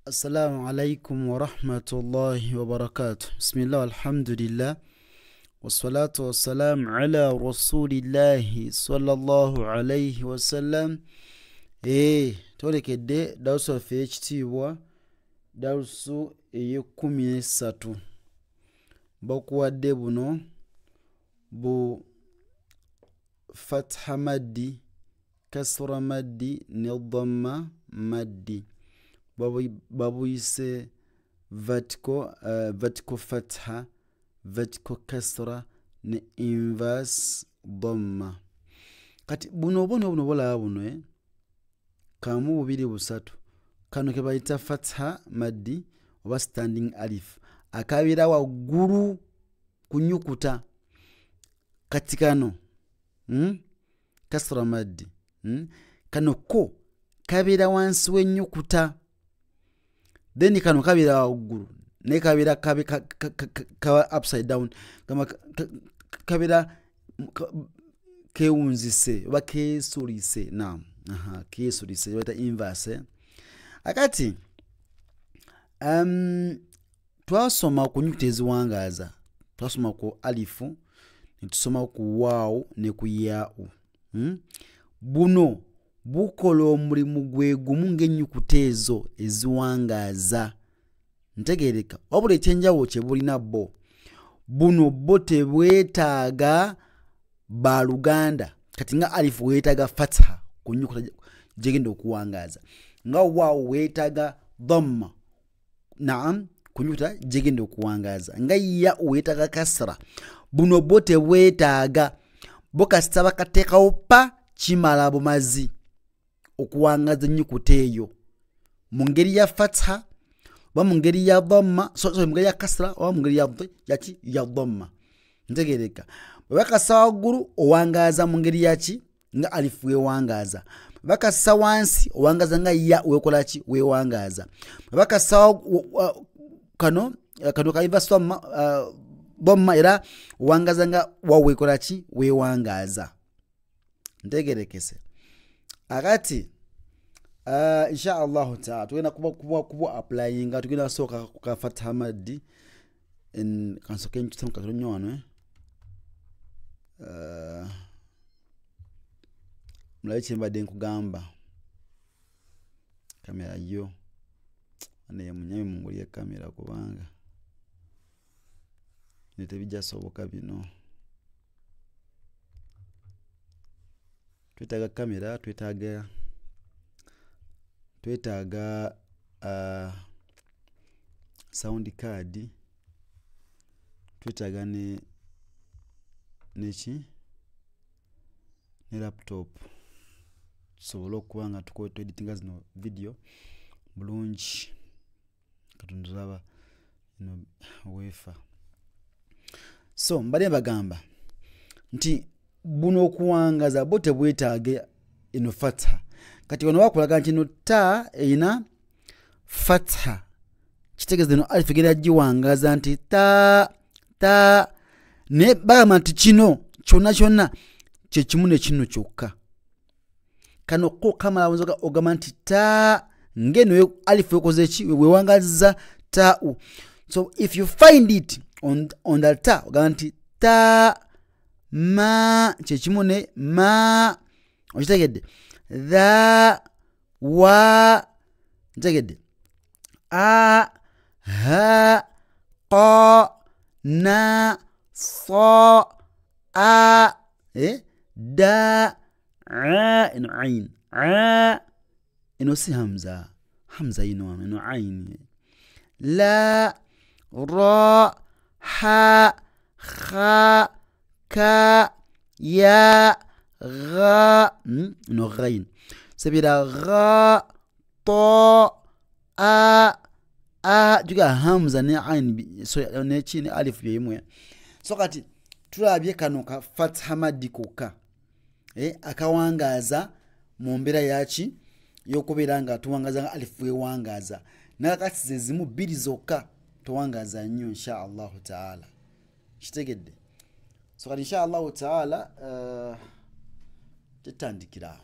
Assalamu alaikum wa rahmatullahi wa barakatuh. Bismillah, alhamdulillah. Wassalatu wassalamu ala rasulillahi sallallahu alayhi wa sallam. Tolekedde dawusu waffe ekitiibwa dawusu ey'13 bakuwadde buno bu fatha maddi, kasra maddi ne dhamma maddi. Babuyise vertical fatha, vertical kasra ne inverse dhamma. Kati buno bulaba buno kamu bubiri busatu. Kano ke bayita fatha maddi oba standing alif akabira waggulu kunyukuta. Kati kano kasra maddi kano ko kabira wansi w'ennyukuta. Then kano kabira waggulu ne kabira kaba upside down kama kabira kewunzise oba kesulise. Naam, kesulise bata inverse. Akati twasoma ku nyukuta eziwangaza, twasoma ku alifu, netusoma ku waawu ne ku yaa'u. Buno bukola omulimu gwe gumu ng'ennyukuta ezo eziwangaza. Ntegeereka wabula ekyenjawulo kye bulina bo, buno bo tebwetaaga baluganda. Kati nga alifu weetaaga fatha ku nnyukuta gyegenda okuwangaza, nga waawu weetaaga dhamma naam ku nnyukuta gyegenda okuwangaza, nga yaa'u weetaaga kasra. Buno bo tebwetaaga, bo kasita bakateekawo pa kimala bumazi okuwangaza ennyukuta eyo mu ngeri ya fatha oba mu ngeri ya dhamma, mu ngeri ya kasra oba mu ngeri ya dhamma. Ntegeereka bwe bakassa waggulu owangaza mu ngeri yaki nga alifu wewangaza, bwe bakassa wansi owangaza nga ya wekola ki wewangaza, bwe bakassa kano kaiva dhamma era owangaza nga wawekola ki wewangaza. Ntegeerekese. Akati insha Allah ta'ala tugenda kuba applyinga, tugenda soka ku fatha maddi kansoke nkitamu katonyo wano mulabe kye mbadde nkugamba. Kamera yo ane munyami mungulye kamera kubanga netebijja soboka bino. Twetaaga kamera, twetaaga sound card, twetaaga neki ne laptop tusobole okuba nga tukola editinga zino video bulungi. Katonda laba ino weefa. So mbadde bagamba nti buno okuwangaza bo tebwetaage ino fatha. Kati wano bakulaga nti ino ta erina fatha, kitegeeza ino alifu egenda giwangaza nti ta ne bagamba nti kino kyonna kye kimu ne kino kyokka. Kano ko kamala wonzoga ogamba nti ta ngeno alifu ekoze ki wewangaza ta'u. So if you find it on the ta ogamba nti ta ma kyekimu ne ma. Okitegedde? Dha wa ntegedde a ha qa na sa a da a ino ain a ino si hamza ino ain la ra ha kha ka ya gha no ghain sebira gha ta a juga hamza ne ain so ne chini alif yemwe. So kati tulabye kano ka fatha maddi kokka akawangaza mu mbera yaki yokubeera nga tuwangaza nga alif wewangaza, nakati zezimu bbiri zokka tuwangaza nnyo insha Allah ta'ala. Kitegedde? So kati insha Allah ta'ala tutandikira.